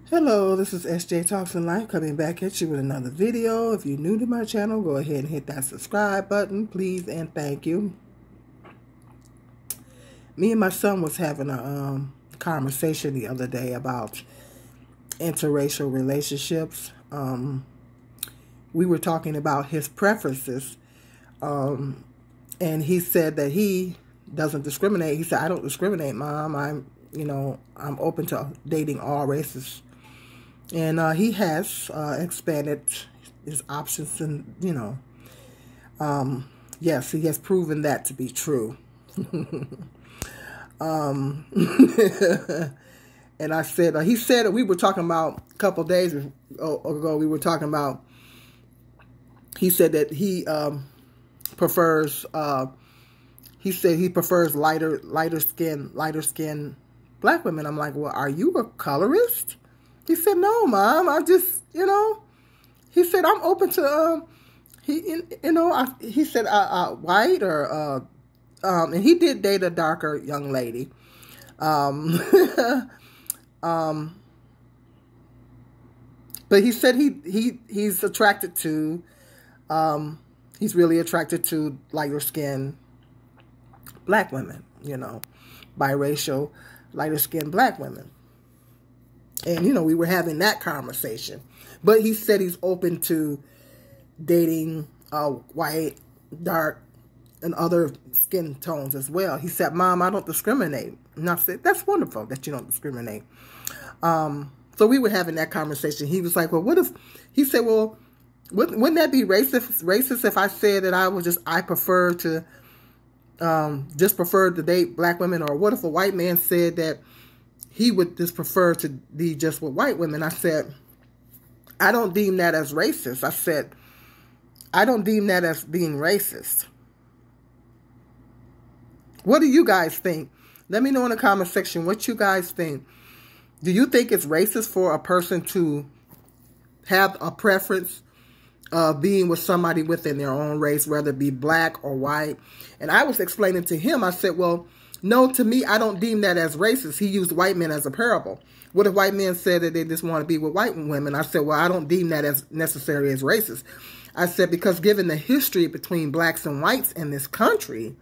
Hello, this is SJ Talks in Life coming back at you with another video. If you're new to my channel, go ahead and hit that subscribe button, please and thank you. Me and my son was having a conversation the other day about interracial relationships. We were talking about his preferences, and he said that he doesn't discriminate. He said, "I don't discriminate, Mom. I'm open to dating all races." And he has expanded his options, and yes, he has proven that to be true. um, and I said, he said, we were talking about a couple of days ago. We were talking about. He said that he prefers. He said he prefers lighter skin black women. I'm like, well, are you a colorist? He said, no, Mom, I just, he said, I'm open to, he said, white or, and he did date a darker young lady. But he said he's attracted to, he's really attracted to lighter skin black women, biracial, lighter skinned black women. And, we were having that conversation. But he said he's open to dating white, dark, and other skin tones as well. He said, Mom, I don't discriminate. And I said, that's wonderful that you don't discriminate. So we were having that conversation. He was like, well, what if, he said, well, wouldn't that be racist if I said that I prefer to, just prefer to date black women? Or what if a white man said that he would just prefer to be just with white women? I said, I don't deem that as racist. I said, I don't deem that as being racist. What do you guys think? Let me know in the comment section what you guys think. Do you think it's racist for a person to have a preference of being with somebody within their own race, whether it be black or white? And I was explaining to him, I said, well, no, to me, I don't deem that as racist. He used white men as a parable. What if white men said that they just want to be with white women? I said, well, I don't deem that as necessarily as racist. I said, because given the history between blacks and whites in this country,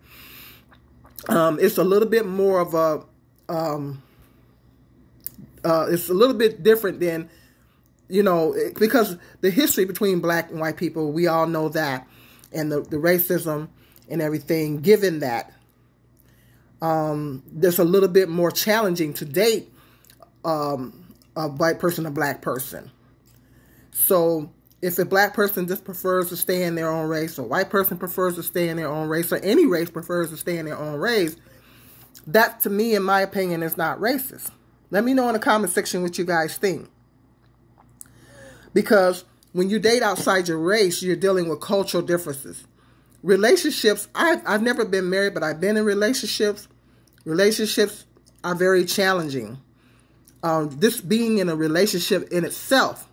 it's a little bit more of a, it's a little bit different than, because the history between black and white people, we all know that, and the racism and everything, given that, there's a little bit more challenging to date a white person, a black person. So if a black person just prefers to stay in their own race, or a white person prefers to stay in their own race, or any race prefers to stay in their own race, that, to me, in my opinion, is not racist. Let me know in the comment section what you guys think. Because when you date outside your race, you're dealing with cultural differences. Relationships, I've never been married, but I've been in relationships. Relationships are very challenging. This being in a relationship in itself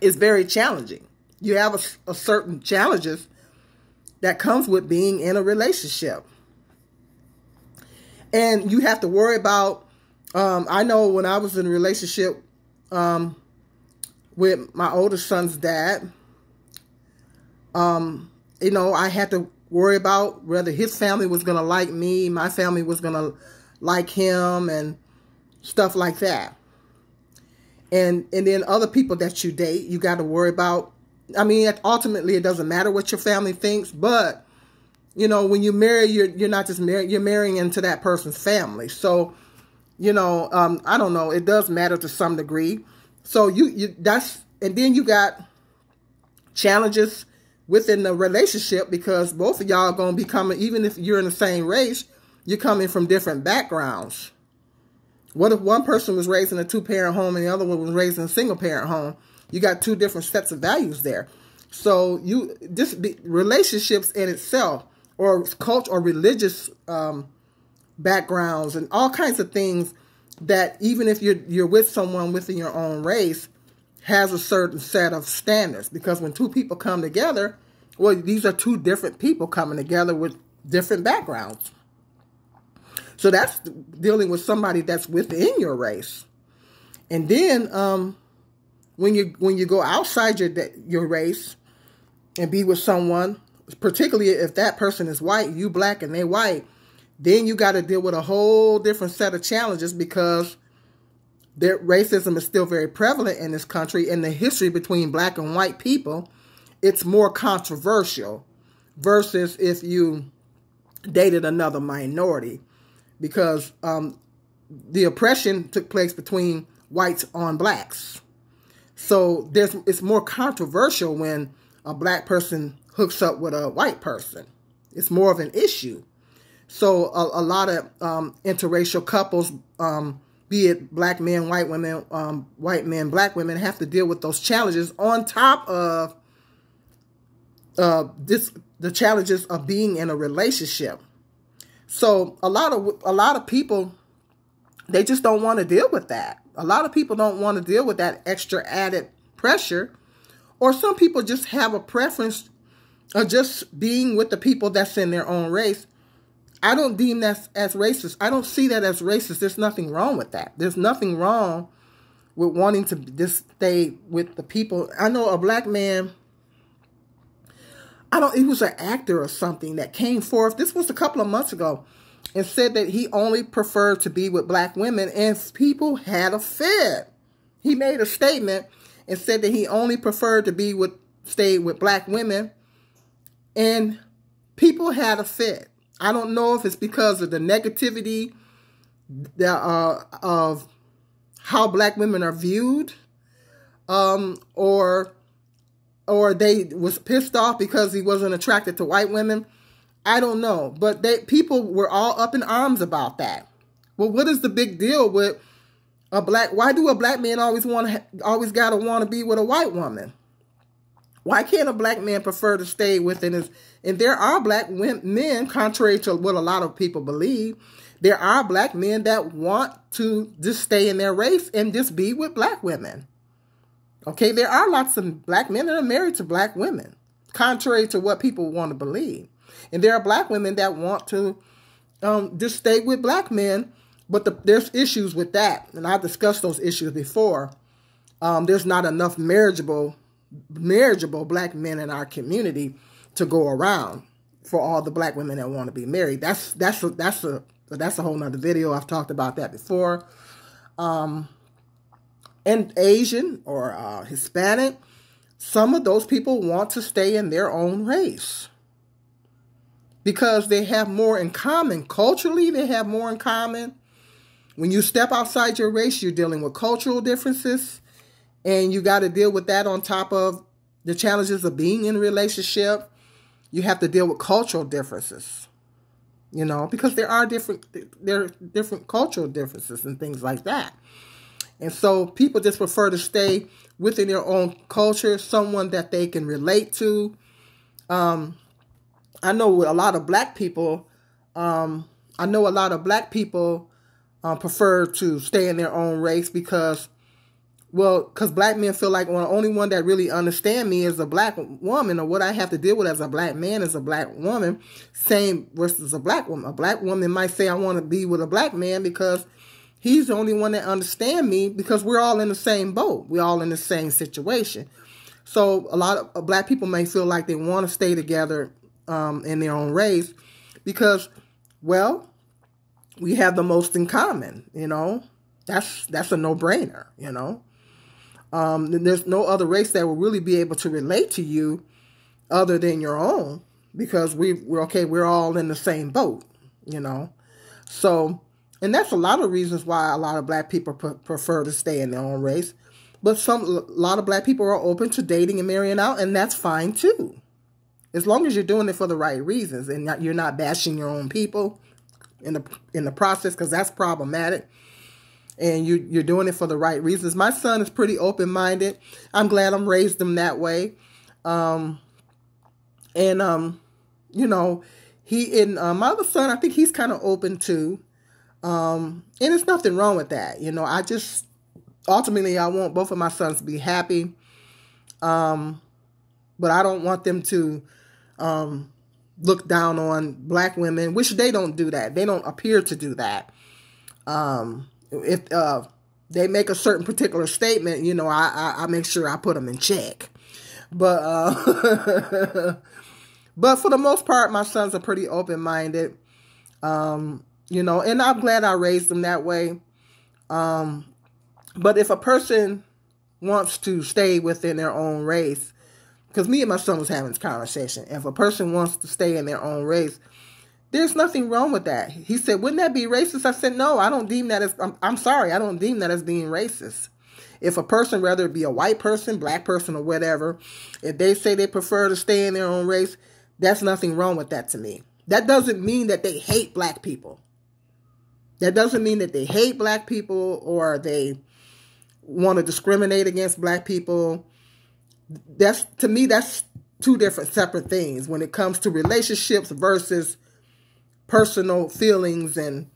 is very challenging. You have a certain challenges that comes with being in a relationship. And you have to worry about, I know when I was in a relationship with my oldest son's dad, I had to worry about whether his family was going to like me, my family was going to like him, and stuff like that. And then other people that you date, you got to worry about. I mean, ultimately, it doesn't matter what your family thinks, but, when you marry, you're not just married, you're marrying into that person's family. So, I don't know, it does matter to some degree. So and then you got challenges within the relationship, because both of y'all are going to be coming, even if you're in the same race, you're coming from different backgrounds. What if one person was raised in a two-parent home and the other one was raised in a single-parent home? You got two different sets of values there. So relationships in itself, or culture or religious backgrounds, and all kinds of things that even if you're with someone within your own race, has a certain set of standards. Because when two people come together, well, these are two different people coming together with different backgrounds. So that's dealing with somebody that's within your race. And then when you go outside your race and be with someone, particularly if that person is white, you black and they white, then you got to deal with a whole different set of challenges, because their racism is still very prevalent in this country. And the history between black and white people, it's more controversial versus if you dated another minority, because the oppression took place between whites on blacks. So it's more controversial when a black person hooks up with a white person. It's more of an issue. So a lot of interracial couples, be it black men, white women, white men, black women, have to deal with those challenges on top of the challenges of being in a relationship. So a lot of people, they just don't want to deal with that. A lot of people don't want to deal with that extra added pressure, or some people just have a preference of just being with the people that's in their own race. I don't deem that as racist. I don't see that as racist. There's nothing wrong with that. There's nothing wrong with wanting to just stay with the people. I know a black man, he was an actor or something that came forth, this was a couple of months ago, and said that he only preferred to be with black women, and people had a fit. He made a statement and said that he only preferred to stay with black women, and people had a fit. I don't know if it's because of the negativity of how black women are viewed, or they was pissed off because he wasn't attracted to white women. I don't know, but people were all up in arms about that. Well, what is the big deal with a black? Why do a black man always gotta want to be with a white woman? Why can't a black man prefer to stay within his? And there are black men, contrary to what a lot of people believe, there are black men that want to just stay in their race and just be with black women. Okay, there are lots of black men that are married to black women, contrary to what people want to believe. And there are black women that want to just stay with black men, but there's issues with that. And I've discussed those issues before. There's not enough marriageable black men in our community to go around for all the black women that want to be married. That's a whole nother video. I've talked about that before. And Asian or Hispanic, some of those people want to stay in their own race because they have more in common. Culturally, they have more in common. When you step outside your race, you're dealing with cultural differences, and you got to deal with that on top of the challenges of being in a relationship. You have to deal with cultural differences, because there are different cultural differences and things like that. And so people just prefer to stay within their own culture, someone that they can relate to. I know with a lot of black people, prefer to stay in their own race because black men feel like, well, the only one that really understand me is a black woman, or what I have to deal with as a black man is a black woman. Same versus a black woman. A black woman might say, I want to be with a black man because he's the only one that understands me, because we're all in the same boat. We're all in the same situation. So a lot of black people may feel like they want to stay together in their own race because, well, we have the most in common, That's a no-brainer, There's no other race that will really be able to relate to you other than your own, because we're all in the same boat, So, and that's a lot of reasons why a lot of black people prefer to stay in their own race. But a lot of black people are open to dating and marrying out, and that's fine too. As long as you're doing it for the right reasons and you're not bashing your own people in the process, because that's problematic. And you're doing it for the right reasons. My son is pretty open-minded. I'm glad I'm raised him that way. My other son, I think he's kind of open too. And there's nothing wrong with that. Ultimately, I want both of my sons to be happy. But I don't want them to look down on black women, which they don't do that. They don't appear to do that. they make a certain particular statement, you know, I make sure I put them in check. But but for the most part, my sons are pretty open-minded. You know, and I'm glad I raised them that way. But if a person wants to stay within their own race, because me and my son was having this conversation, if a person wants to stay in their own race, there's nothing wrong with that. He said, wouldn't that be racist? I said, no, I don't deem that as, I'm sorry, I don't deem that as being racist. If a person, whether it be a white person, black person, or whatever, if they say they prefer to stay in their own race, that's nothing wrong with that to me. That doesn't mean that they hate black people. That doesn't mean that they hate black people or they want to discriminate against black people. That's, to me, that's two different separate things when it comes to relationships versus personal feelings. And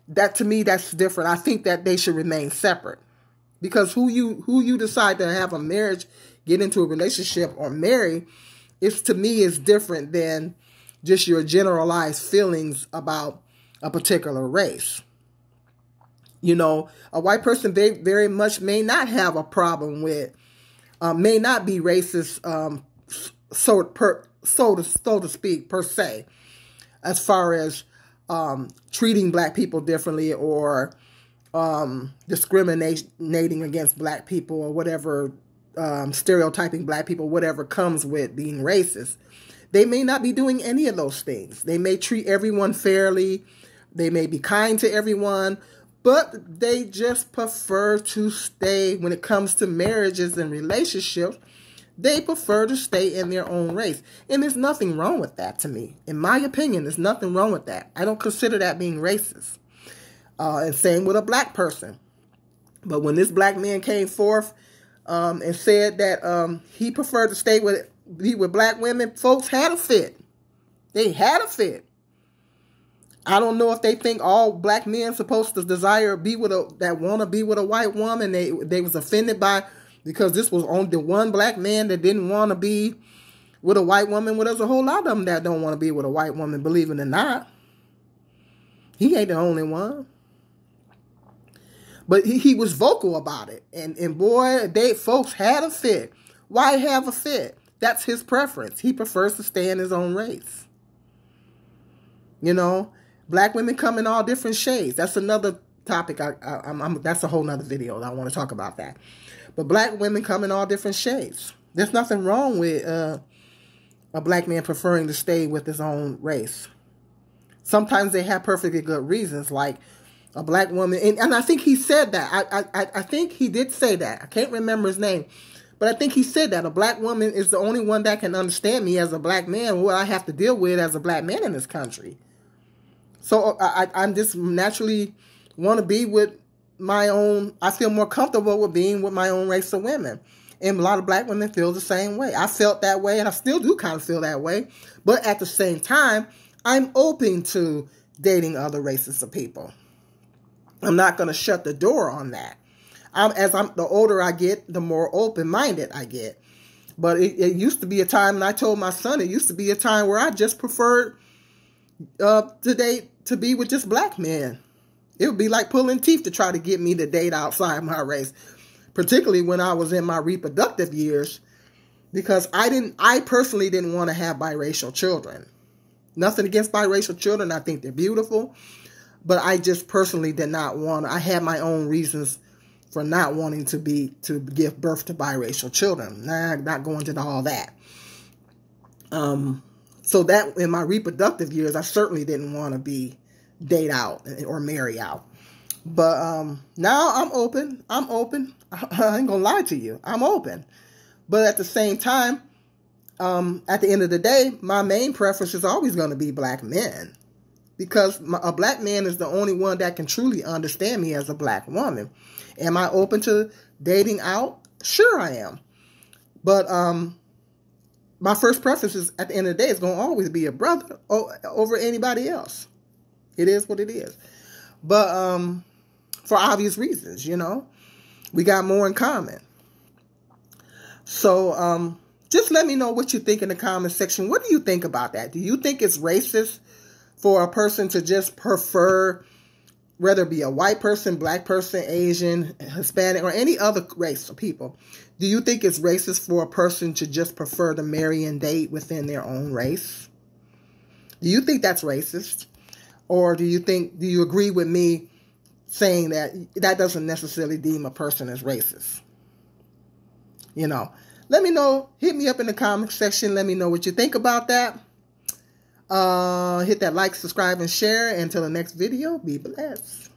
that, to me, that's different. I think that they should remain separate, because who you decide to have a marriage, get into a relationship, or marry, to me is different than just your generalized feelings about a particular race. You know, a white person very much may not have a problem with, may not be racist, so to speak, per se, as far as treating black people differently or discriminating against black people or whatever, stereotyping black people, whatever comes with being racist. They may not be doing any of those things. They may treat everyone fairly. They may be kind to everyone, but they just prefer to stay, when it comes to marriages and relationships, they prefer to stay in their own race. And there's nothing wrong with that to me. In my opinion, there's nothing wrong with that. I don't consider that being racist. And same with a black person. But when this black man came forth and said that he preferred to be with black women, folks had a fit. They had a fit. I don't know if they think all black men supposed to desire that want to be with a white woman. They was offended because this was only the one black man that didn't want to be with a white woman. Well, there's a whole lot of them that don't want to be with a white woman, believe it or not. He ain't the only one. But he was vocal about it. And boy, folks had a fit. Why have a fit? That's his preference. He prefers to stay in his own race. You know, black women come in all different shades. That's another topic. That's a whole nother video. I want to talk about that. But black women come in all different shades. There's nothing wrong with a black man preferring to stay with his own race. Sometimes they have perfectly good reasons, like a black woman. And I think he said that. I think he did say that. I can't remember his name. But I think he said that a black woman is the only one that can understand me as a black man, what I have to deal with as a black man in this country. So I'm just naturally want to be with my own, I feel more comfortable with being with my own race of women. And a lot of black women feel the same way. I felt that way, and I still do kind of feel that way. But at the same time, I'm open to dating other races of people. I'm not going to shut the door on that. The older I get, the more open-minded I get. But it used to be a time, and I told my son, it used to be a time where I just preferred to be with just black men. It would be like pulling teeth to try to get me to date outside my race, particularly when I was in my reproductive years, because I personally didn't want to have biracial children. Nothing against biracial children. I think they're beautiful, but I just personally did not want. I had my own reasons for not wanting to give birth to biracial children. Not going into all that. So that in my reproductive years, I certainly didn't want to date out or marry out. But now I'm open. I ain't gonna lie to you. I'm open. But at the same time, at the end of the day, my main preference is always going to be black men. Because a black man is the only one that can truly understand me as a black woman. Am I open to dating out? Sure I am. But my first preference is, at the end of the day, is going to always be a brother over anybody else. It is what it is. But for obvious reasons, you know. We got more in common. So just let me know what you think in the comment section. What do you think about that? Do you think it's racist for a person to just prefer whether it be a white person, black person, Asian, Hispanic, or any other race of people, do you think it's racist for a person to just prefer to marry and date within their own race? Do you think that's racist? Or do you agree with me saying that that doesn't necessarily deem a person as racist? You know, let me know. Hit me up in the comment section. Let me know what you think about that. Hit that like, subscribe, and share. Until the next video, be blessed.